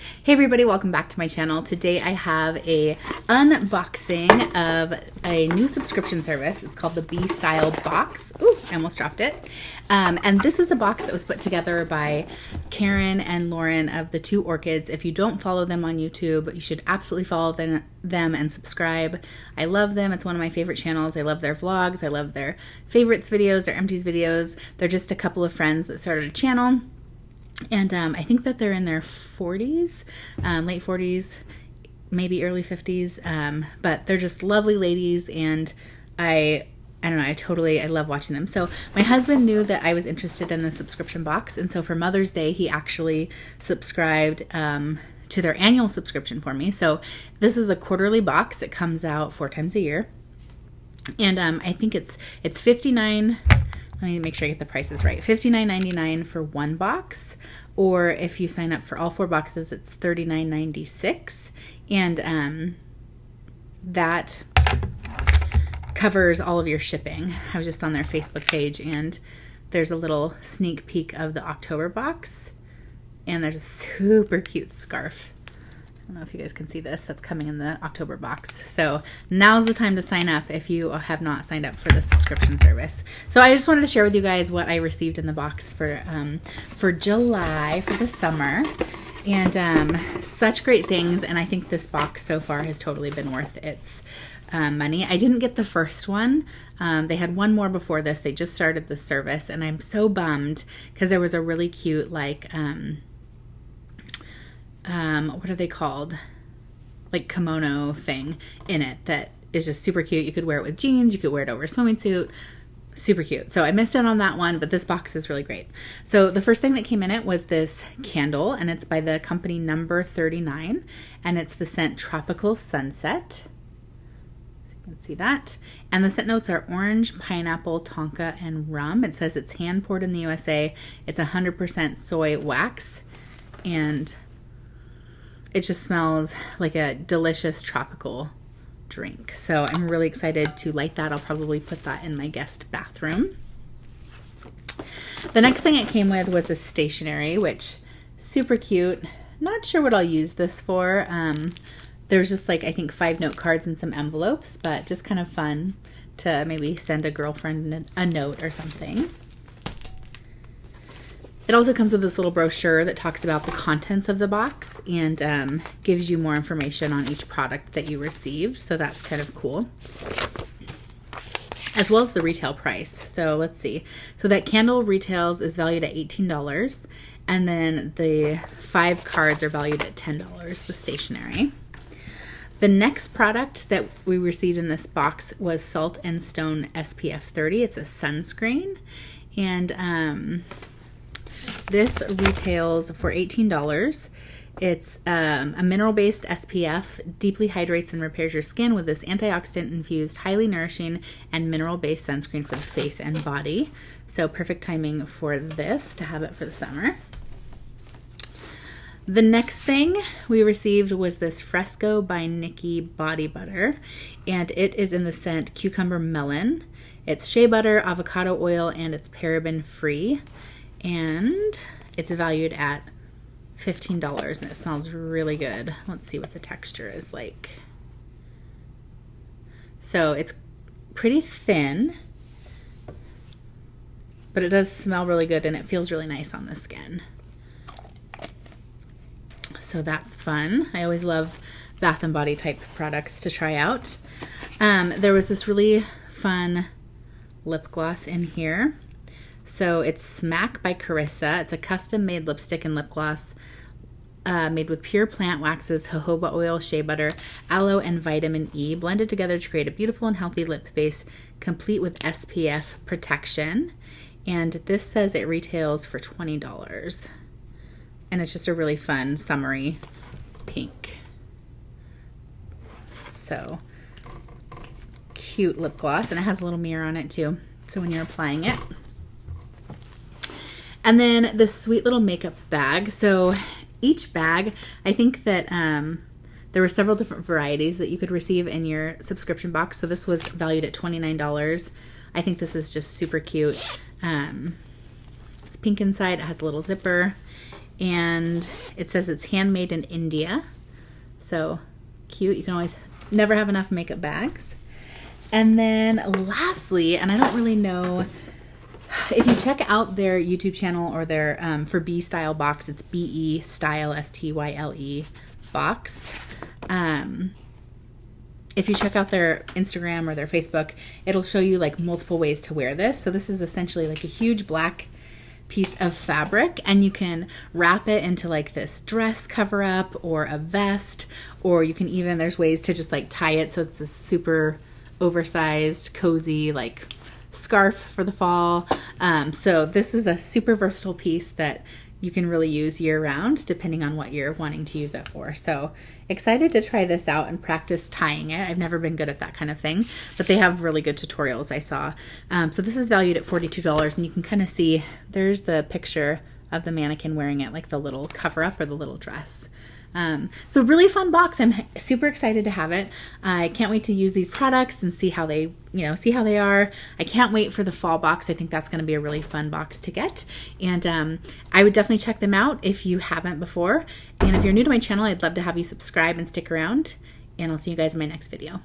Hey everybody, welcome back to my channel. Today I have a unboxing of a new subscription service. It's called the Bestyle box. Ooh, I almost dropped it. And this is a box that was put together by Karen and Lauren of the Two Orchids. If you don't follow them on YouTube, you should absolutely follow them and subscribe. I love them. It's one of my favorite channels. I love their vlogs. I love their favorites videos, their empties videos. They're just a couple of friends that started a channel. And I think that they're in their 40s, late 40s, maybe early 50s. But they're just lovely ladies, and I don't know, I love watching them. So my husband knew that I was interested in the subscription box, and so for Mother's Day, he actually subscribed to their annual subscription for me. So this is a quarterly box. It comes out 4 times a year, and I think it's $59. Let me make sure I get the prices right. $59.99 for one box, or if you sign up for all 4 boxes, it's $39.96, and that covers all of your shipping. I was just on their Facebook page, and there's a little sneak peek of the October box, and there's a super cute scarf. I don't know if you guys can see this. That's coming in the October box. So now's the time to sign up if you have not signed up for the subscription service. So I just wanted to share with you guys what I received in the box for July, for the summer. And such great things. And I think this box so far has totally been worth its money. I didn't get the first one. They had one more before this. They just started the service. And I'm so bummed because there was a really cute, like, what are they called? Like kimono thing in it that is just super cute. You could wear it with jeans. You could wear it over a swimming suit. Super cute. So I missed out on that one, but this box is really great. So the first thing that came in it was this candle, and it's by the company Number 39, and it's the scent Tropical Sunset. So you can see that. And the scent notes are orange, pineapple, tonka, and rum. It says it's hand poured in the USA. It's 100% soy wax, and it just smells like a delicious tropical drink. So I'm really excited to light that. I'll probably put that in my guest bathroom. The next thing it came with was the stationery, which super cute. Not sure what I'll use this for. There's just like, I think 5 note cards and some envelopes, but just kind of fun to maybe send a girlfriend a note or something. It also comes with this little brochure that talks about the contents of the box and gives you more information on each product that you received. So that's kind of cool. As well as the retail price. So let's see. So that candle retails is valued at $18. And then the 5 cards are valued at $10, the stationery. The next product that we received in this box was Salt and Stone SPF 30. It's a sunscreen. And this retails for $18. It's a mineral-based SPF, deeply hydrates and repairs your skin with this antioxidant-infused, highly nourishing, and mineral-based sunscreen for the face and body. So perfect timing for this, to have it for the summer. The next thing we received was this Fresco by Nikki body butter, and it is in the scent Cucumber Melon. It's shea butter, avocado oil, and it's paraben-free. And it's valued at $15, and it smells really good. Let's see what the texture is like. So it's pretty thin, but it does smell really good, and it feels really nice on the skin. So that's fun. I always love Bath and Body type products to try out. There was this really fun lip gloss in here. So it's Smack by Carissa. It's a custom-made lipstick and lip gloss made with pure plant waxes, jojoba oil, shea butter, aloe, and vitamin E, blended together to create a beautiful and healthy lip base, complete with SPF protection. And this says it retails for $20. And it's just a really fun, summery pink. So, cute lip gloss. And it has a little mirror on it, too. So when you're applying it. And then this sweet little makeup bag. So each bag, I think that there were several different varieties that you could receive in your subscription box. So this was valued at $29. I think this is just super cute. It's pink inside. It has a little zipper. and it says it's handmade in India. So cute. You can always never have enough makeup bags. And then lastly, and I don't really know, if you check out their YouTube channel or their for bestyle box, it's bestyle, style box. If you check out their Instagram or their Facebook, it'll show you like multiple ways to wear this. So this is essentially like a huge black piece of fabric, and you can wrap it into like this dress cover up or a vest, or you can even, there's ways to just like tie it so it's a super oversized, cozy like scarf for the fall. So this is a super versatile piece that you can really use year round depending on what you're wanting to use it for. So excited to try this out and practice tying it. I've never been good at that kind of thing, but they have really good tutorials I saw. So this is valued at $42, and you can kind of see there's the picture of the mannequin wearing it, like the little cover up or the little dress. So really fun box. I'm super excited to have it. I can't wait to use these products and see how they, see how they are. I can't wait for the fall box. I think that's going to be a really fun box to get. And I would definitely check them out if you haven't before. And if you're new to my channel, I'd love to have you subscribe and stick around. And I'll see you guys in my next video.